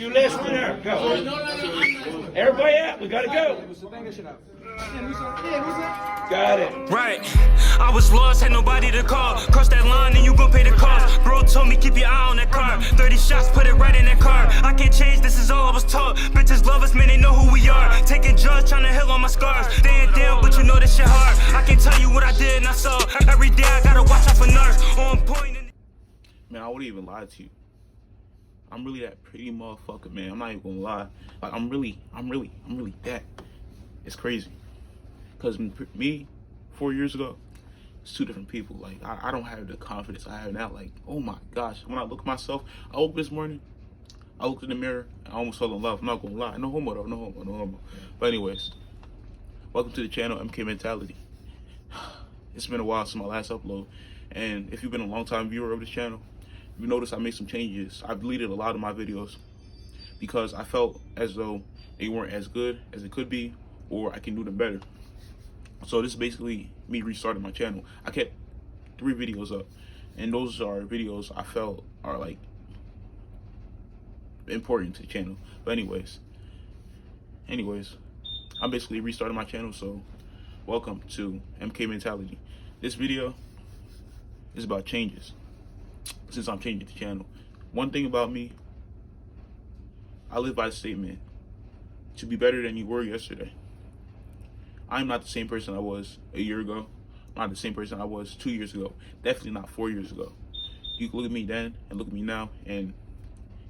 You last winner. Go. Everybody out. We gotta go. Got it. Right. I was lost, had nobody to call. Cross that line and you gon' pay the cost. Bro told me keep your eye on that car. 30 shots, put it right in that car. I can't change, this is all I was taught. Bitches love us, man, they know who we are. Taking drugs, trying to heal on my scars. They ain't down, but you know this shit hard. I can't tell you what I did and I saw. Every day I gotta watch out for narcs. On point. Man, I wouldn't even lie to you. I'm really that pretty motherfucker, man. I'm not even gonna lie. Like, I'm really that. It's crazy. Cause me, 4 years ago, it's two different people. Like, I don't have the confidence I have now. Like, oh my gosh. When I look at myself, I woke this morning, I looked in the mirror, and I almost fell in love. I'm not gonna lie. No homo though, no homo. But anyways, welcome to the channel, MK Mentality. It's been a while since my last upload. And if you've been a long time viewer of this channel, you notice I made some changes. I deleted a lot of my videos because I felt as though they weren't as good as it could be, or I can do them better. So this is basically me restarting my channel. I kept 3 videos up, and those are videos I felt are like important to the channel. But anyways, I'm basically restarting my channel. So welcome to MK Mentality. This video is about changes. Since I'm changing the channel, one thing about me, I live by the statement: to be better than you were yesterday. I'm not the same person I was a year ago. I'm not the same person I was 2 years ago. Definitely not 4 years ago. You can look at me then and look at me now, and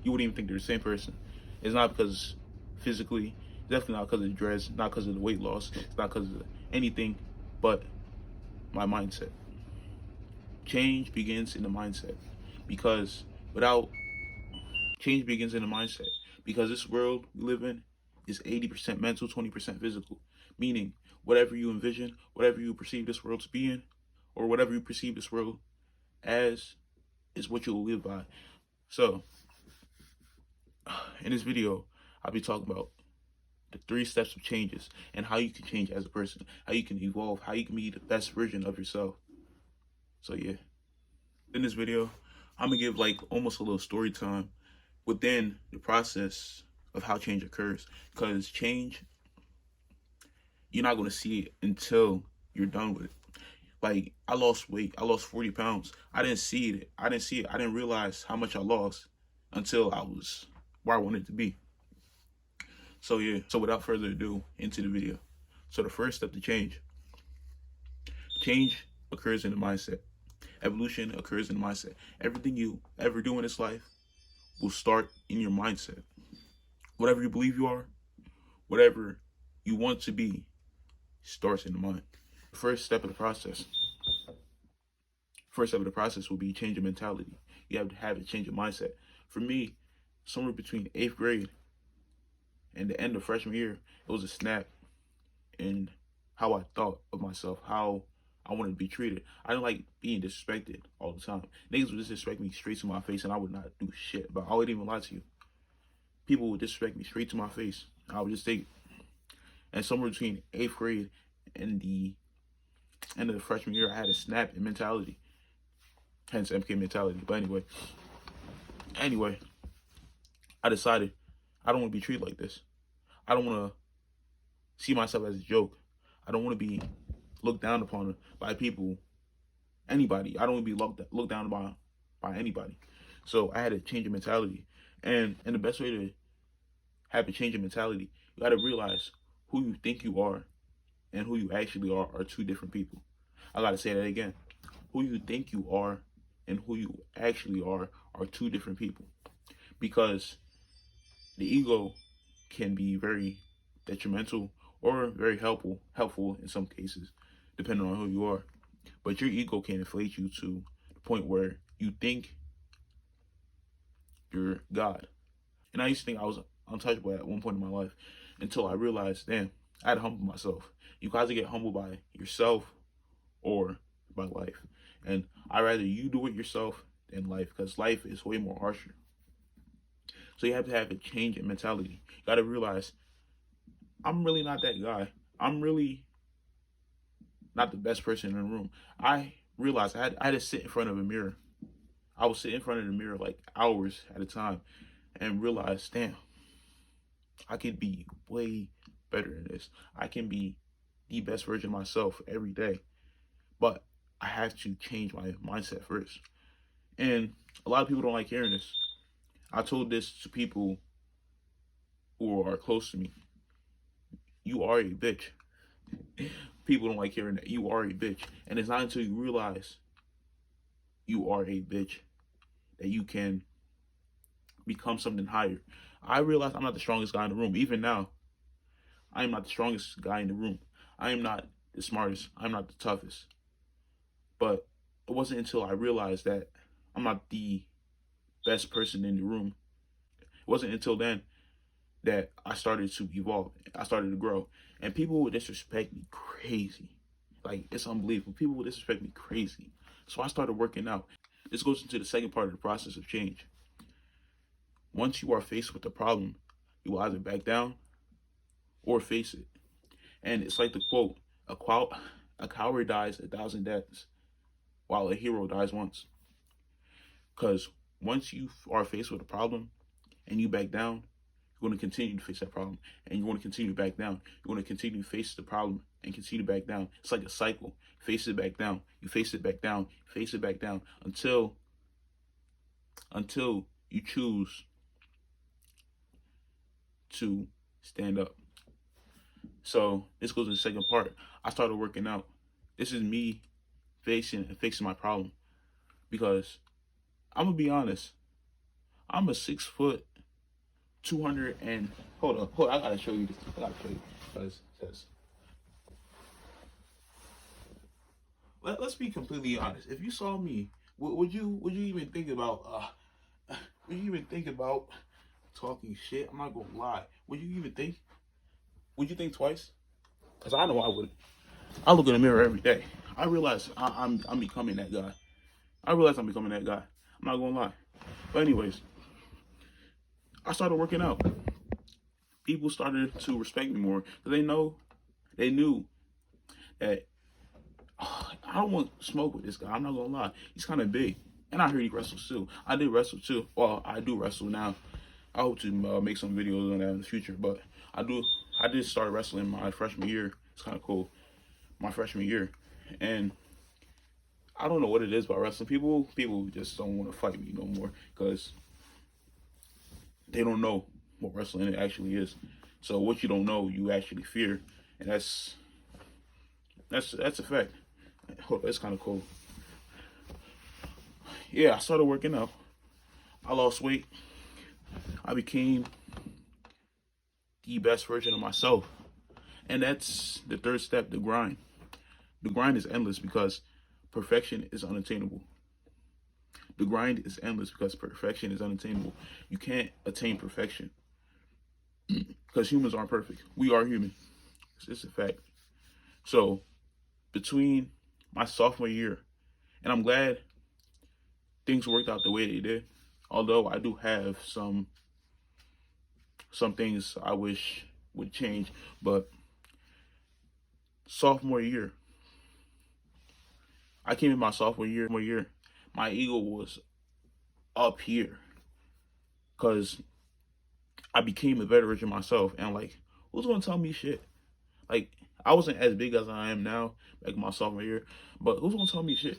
you wouldn't even think they're the same person. It's not because physically, definitely not because of the dress, not because of the weight loss, it's not because of anything but my mindset. Change begins in the mindset. Because change begins in the mindset. Because this world we live in is 80% mental, 20% physical. Meaning, whatever you envision, whatever you perceive this world to be in, or whatever you perceive this world as, is what you'll live by. So, in this video, I'll be talking about the 3 steps of changes and how you can change as a person, how you can evolve, how you can be the best version of yourself. So yeah, in this video, I'm gonna give like almost a little story time within the process of how change occurs. Because change, you're not gonna see it until you're done with it. Like, I lost weight, I lost 40 pounds. I didn't see it. I didn't realize how much I lost until I was where I wanted to be. So yeah, so without further ado, into the video. So the first step to change occurs in the mindset. Evolution occurs in the mindset. Everything you ever do in this life will start in your mindset. Whatever you believe you are, whatever you want to be, starts in the mind. The first step of the process will be change your mentality. You have to have a change of mindset. For me, somewhere between 8th grade and the end of freshman year, it was a snap in how I thought of myself, how I wanted to be treated. I didn't like being disrespected all the time. Niggas would disrespect me straight to my face, and I would not do shit. But I wouldn't even lie to you. People would disrespect me straight to my face. I would just take it. And somewhere between 8th grade and the end of the freshman year, I had a snap in mentality. Hence MK Mentality. But anyway, I decided I don't want to be treated like this. I don't want to see myself as a joke. I don't want to be looked down upon by people, anybody. I don't want to be looked down by anybody. So I had to change of mentality. And the best way to have a change of mentality, you got to realize who you think you are and who you actually are 2 different people. I got to say that again. Who you think you are and who you actually are 2 different people. Because the ego can be very detrimental or very helpful in some cases, depending on who you are. But your ego can inflate you to the point where you think you're God. And I used to think I was untouchable at one point in my life until I realized, damn, I had to humble myself. You guys get humbled by yourself or by life. And I'd rather you do it yourself than life, because life is way more harsher. So you have to have a change in mentality. You got to realize, I'm really not that guy. I'm really not the best person in the room. I realized I had to sit in front of a mirror. I would sit in front of the mirror like hours at a time. and realized, damn, I could be way better than this. I can be the best version of myself every day. But I have to change my mindset first. And a lot of people don't like hearing this. I told this to people who are close to me. You are a bitch. People don't like hearing that. You are a bitch. And it's not until you realize you are a bitch that you can become something higher. I realize I'm not the strongest guy in the room. Even now, I am not the strongest guy in the room. I am not the smartest. I'm not the toughest. But it wasn't until I realized that I'm not the best person in the room. It wasn't until then that I started to evolve. I started to grow. And people would disrespect me crazy. Like, it's unbelievable. People would disrespect me crazy. So I started working out. This goes into the second part of the process of change. Once you are faced with the problem, you will either back down or face it. And it's like the quote, a coward dies 1,000 deaths, while a hero dies once. Because once you are faced with a problem and you back down, you're going to continue to face that problem. And you're going to continue to back down. You're going to continue to face the problem and continue to back down. It's like a cycle. Face it back down. You face it back down. Face it back down until you choose to stand up. So this goes to the second part. I started working out. This is me fixing my problem. Because I'm gonna be honest, I'm a 6 foot, 200 and hold on, I gotta show you this. Because it says, let's be completely honest. If you saw me, would you even think about talking shit? I'm not gonna lie. Would you think twice? Because I know I would. I look in the mirror every day. I realize I'm becoming that guy. I'm not gonna lie. But anyways, I started working out. People started to respect me more because they knew that I don't want to smoke with this guy. I'm not gonna lie. He's kind of big, and I heard he wrestles too. I did wrestle too. Well, I do wrestle now. I hope to make some videos on that in the future. But I did start wrestling my freshman year. It's kind of cool. My freshman year, and I don't know what it is about wrestling. People just don't want to fight me no more because they don't know what wrestling actually is. So what you don't know, you actually fear, and that's a fact. That's kind of cool. Yeah, I started working out. I lost weight. I became the best version of myself, and that's the third step: the grind. The grind is endless because perfection is unattainable. The grind is endless because perfection is unattainable. You can't attain perfection because humans aren't perfect. We are human. It's just a fact. So between my sophomore year, and I'm glad things worked out the way they did, although I do have some things I wish would change, but sophomore year, I came in my sophomore year, my ego was up here because I became a better version of myself. And like, who's gonna tell me shit? Like, I wasn't as big as I am now, like my sophomore year, but who's gonna tell me shit?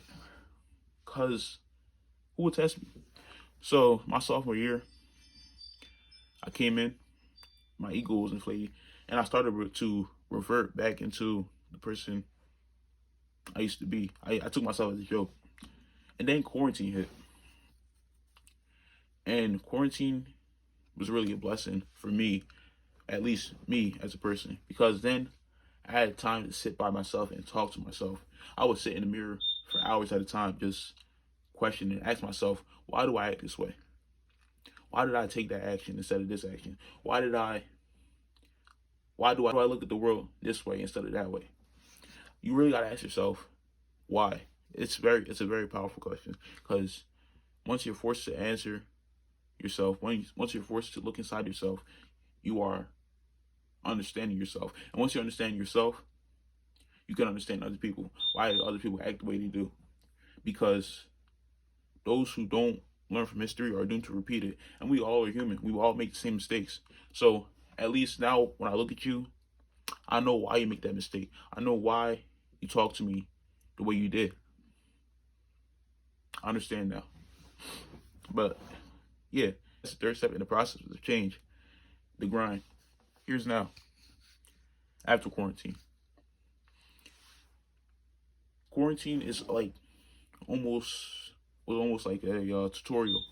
Cause who would test me? So my sophomore year, I came in, my ego was inflated, and I started to revert back into the person I used to be. I took myself as a joke. And then quarantine hit. And quarantine was really a blessing for me, at least me as a person, because then I had time to sit by myself and talk to myself. I would sit in the mirror for hours at a time, just question and ask myself, why do I act this way? Why did I take that action instead of this action? Why do I look at the world this way instead of that way? You really gotta ask yourself why. It's a very powerful question, because once you're forced to answer yourself, once you're forced to look inside yourself, you are understanding yourself. And once you understand yourself, you can understand other people. Why do other people act the way they do? Because those who don't learn from history are doomed to repeat it. And we all are human. We all make the same mistakes. So at least now when I look at you, I know why you make that mistake. I know why you talk to me the way you did. I understand now. But yeah, that's the third step in the process of change. The grind. Here's now. After quarantine. Quarantine is like almost like a tutorial,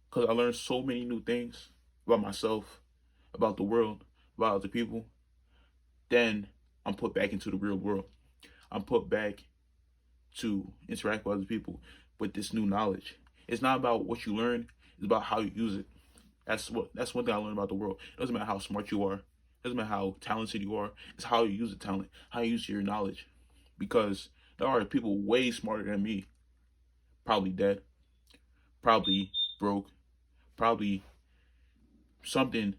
because I learned so many new things about myself, about the world, about other people. Then I'm put back into the real world. I'm put back to interact with other people with this new knowledge. It's not about what you learn, it's about how you use it. That's one thing I learned about the world. It doesn't matter how smart you are, it doesn't matter how talented you are, it's how you use the talent, how you use your knowledge. Because there are people way smarter than me, probably dead, probably broke, probably something,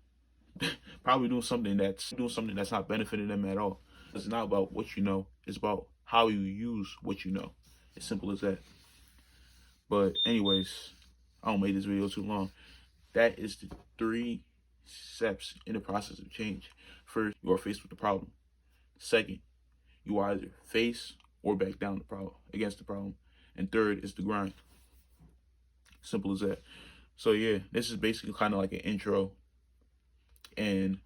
probably doing something that's not benefiting them at all. It's not about what you know, it's about how you use what you know. As simple as that. But anyways, I don't make this video too long. That is the 3 steps in the process of change. First, you are faced with the problem. Second, you either face or back down against the problem. And third is the grind. Simple as that. So yeah, this is basically kind of like an intro and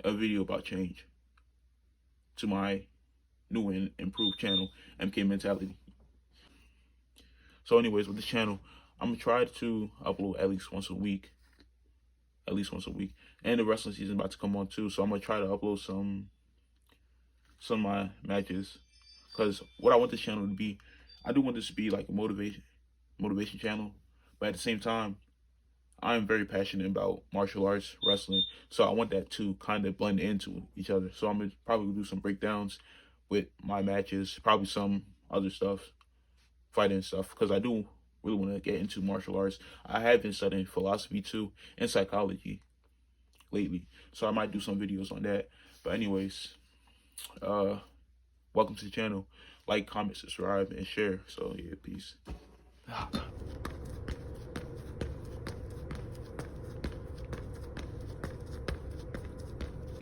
a video about change to my new and improved channel, MK Mentality. So anyways, with this channel, I'm gonna try to upload at least once a week. And the wrestling season about to come on too, so I'm gonna try to upload some of my matches. Because what I want this channel to be, I do want this to be like a motivation channel, but at the same time, I'm very passionate about martial arts, wrestling, so I want that to kind of blend into each other. So I'm gonna probably do some breakdowns with my matches, probably some other stuff, fighting stuff, because I do really want to get into martial arts. I have been studying philosophy too and psychology lately, so I might do some videos on that. But anyways, welcome to the channel. Like, comment, subscribe, and share. So yeah, peace.